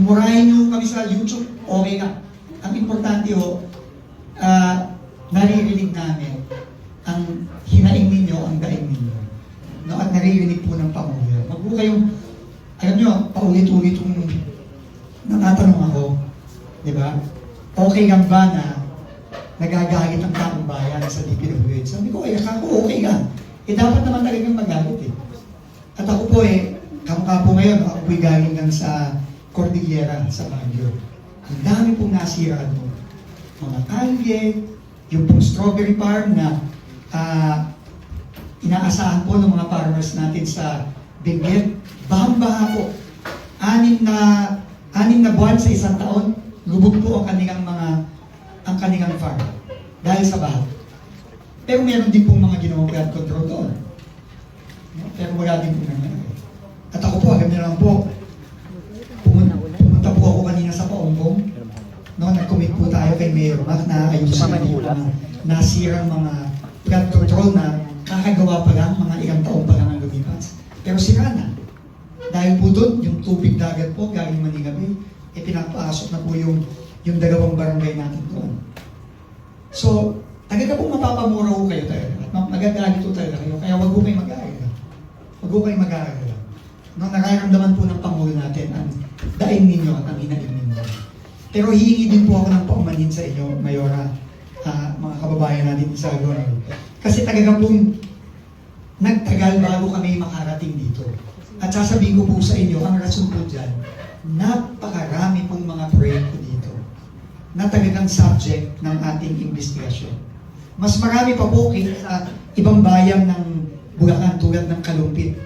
murahin nyo kami sa YouTube, okay ka. Ang importante ho, naririnig namin ang hinaing ninyo, ang daing ninyo. No? At naririnig po ng Pangulo. Wag po kayong, alam nyo, paulit-ulit yung natatanong ako, di ba? Okay lang ba na nagagalit ang taong bayan sa DPWH? Sabi ko, ako okay ka. Dapat naman talagang magalit eh. At ako po kamukha po ngayon, ako po'y galing lang sa Cordillera, sa Baguio. Ang dami pong nasira doon. Mga kalye, yung pong strawberry farm na inaasahan po ng mga farmers natin sa Benguet. Bahang-baha po. Anim na buwan sa isang taon, lubog po ang kanilang farm dahil sa baha. Pero meron din pong mga ginawang flood control doon. Pero wala din po nangyari. At ako po, alam niyo lang po, pumunta po ako kanina sa Paonggong. No, nag-commit po tayo kay Mayor Mac na ayusin yung mga nasirang mga flood control na kakagawa pa lang, mga ilang taon pa lang ang lumipas. Pero sira na. Dahil po doon, yung tubig dagat po, galing Manila Bay, pinapasok na po yung dalawang barangay natin doon. So, talaga po mapapamura ko kayo talaga. At magagalit po talaga kayo. Kaya wag po kayong mag-aalala. Wag po kayong mag-aalala. No, nararamdaman po ng Pangulo natin ang daing ninyo at ang hinaing ninyo. Pero hihingi din po ako ng paumanhin sa inyo, Mayora, mga kababayan natin sa Agonoy. Kasi talaga pong nagtagal bago kami makarating dito. At sasabihin ko po sa inyo, ang rason po dyan, napakarami pong mga proyekto dito na talagang subject ng ating investigasyon. Mas marami pa po kaysa sa ibang bayan ng Bulacan tulad ng Kalumpit.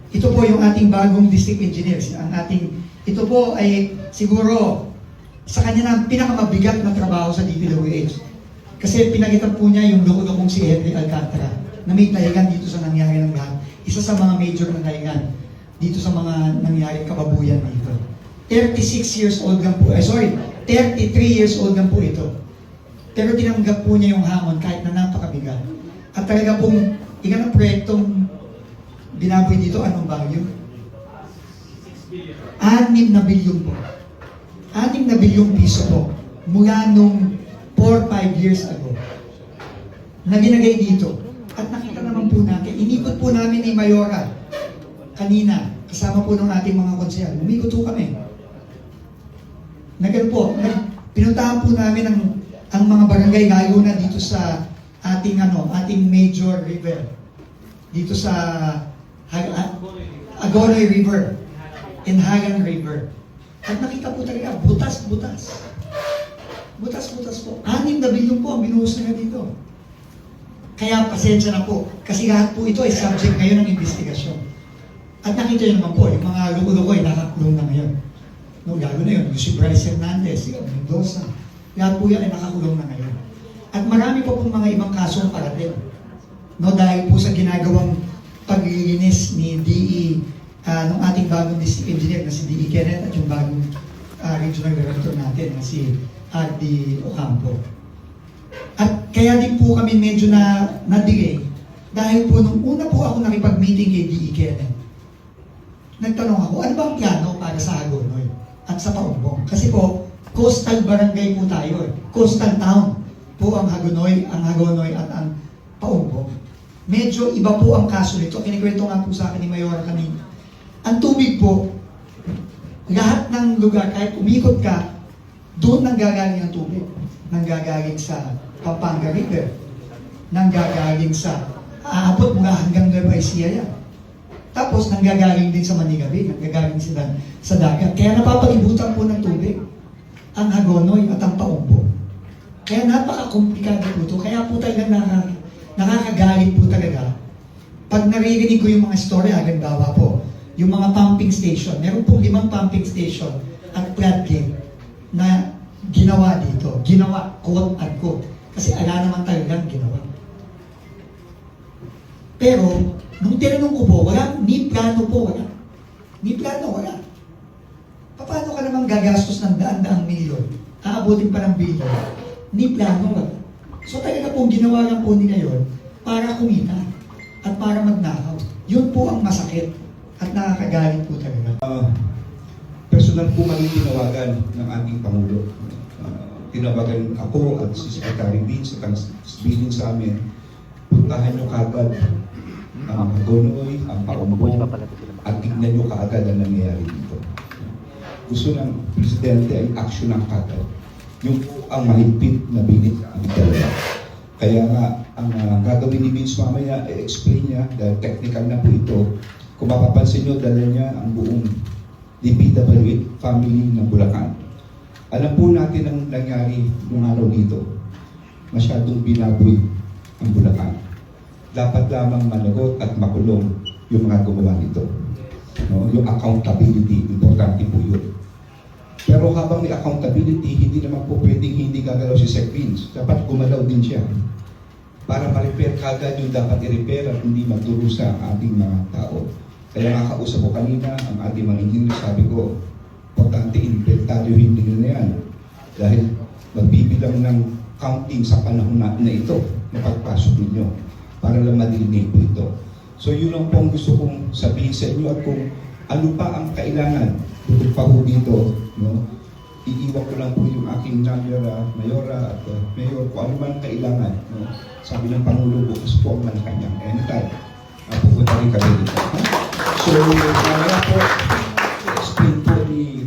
Ito po yung ating bagong district engineers. Ito po ay siguro sa kanya na pinakamabigat na trabaho sa DPWH. Kasi pinagitan po niya yung loko-lokong si Henry Alcantara na may tahigan dito sa nangyari ng lahat. Isa sa mga major na tahigan dito sa mga nangyari kababuyan dito. 36 years old lang po, 33 years old lang po ito. Pero tinanggap po niya yung hamon kahit na napakabigat. At talaga pong ilang proyektong binaboy dito, anong value? 6 na bilyon po. 6 na bilyong piso po mula nung 4-5 years ago na ginagay dito. At nakita naman po natin, inikot po namin ni Mayora kanina, kasama po ng ating mga konsehal. Umikot po kami. Pinuntahan po namin ang mga barangay, lalo na dito sa ating major river. Dito sa Agonoy River and Hagan River. At nakita po talaga, butas-butas. Butas-butas po. 6 na bilyon po ang binuhos nila dito. Kaya pasensya na po. Kasi lahat po ito ay subject ngayon ng investigasyon. At nakita nyo naman po, yung mga luko-luko ay nakakulong na ngayon. No, lalo na yun, yung si Bryce Hernandez, si Mendoza. Lahat po yan ay nakakulong na ngayon. At marami pa pong mga ibang kasong parating. No, dahil po sa ginagawang paglilinis ni DE, ng ating bagong district engineer na si DE Kenneth at yung bagong regional director natin na si R.D. Ocampo. At kaya din po kami medyo na-delay dahil po nung una po ako nakipag-meeting kay DE Kenneth, nagtanong ako, ano ba ang plano para sa Agonoy at sa Paonggong? Kasi po, coastal barangay po tayo. Coastal town po ang Agonoy at ang Paonggong. Medyo iba po ang kaso nito. Kinikwento nga po sa akin ni Mayora kanina. Ang tubig po, lahat ng lugar, kahit umikot ka, doon nanggagaling ang tubig. Nanggagaling sa Pampanga River. Nanggagaling sa aabot mula hanggang Nueva Ecija yan. Tapos nanggagaling din sa Manila Bay, nanggagaling sila sa dagat. Kaya napapalibutan po ng tubig ang Agonoy at ang Paonggong. Kaya napaka-komplikado po ito. Kaya po talaga nakakagalit po talaga. Pag naririnig ko yung mga story, halimbawa po, yung mga pumping station, meron pong 5 pumping station at floodgate na ginawa dito. Ginawa, quote-unquote. Kasi ala naman talagang ginawa. Pero, nung tinanong ko po, wala, ni plano po, wala. Ni plano, wala. Paano ka namang gagastos ng daan-daang milyon? Aabutin pa ng bilyon? Ni plano, wala. So talaga pong ginawa lang po nila yun para kumita at para magnakaw. Yun po ang masakit at nakakagalit po talaga. personal po kami tinawagan ng ating Pangulo. Tinawagan ako at si Secretary Vince at ang bilin sa amin, puntahan nyo kaagad ang Hagonoy, ang Paumbo, at tignan nyo kaagad ang nangyayari dito. Gusto ng Presidente ay action ng kaagad. Yung ang mahigpit na binit ang dalawa. Kaya nga, ang gagawin ni Vince mamaya, i-explain niya, dahil technical na po ito. Kung mapapansin nyo, dala niya ang buong DPWH family ng Bulacan. Alam po natin ang nangyari nung araw dito. Masyadong binaboy ang Bulacan. Dapat lamang managot at makulong yung mga gumawa nito. No? Yung accountability, importante po yun. Pero habang may accountability, hindi naman po pwedeng hindi gagalaw si Sec Vince. Dapat gumalaw din siya para ma-repair kagad yung dapat i-repair at hindi magdurusa ang ating mga tao. Kaya nakakausap ko kanina ang ating mga engineer, sabi ko, importante inventaryohin din na yan. Dahil magbibilang ng counting sa panahon na ito na pagpasok ninyo para lang madinig po ito. So yun lang po ang gusto kong sabihin sa inyo at kung ano pa ang kailangan tutug pa po dito, no? Iiwan ko lang po yung aking mayora at mayor kung ano man kailangan. No? Sabi ng Pangulo, bukas po ang Malacanang. Anytime, pupunta rin kami dito. So, kaya po, explain po ni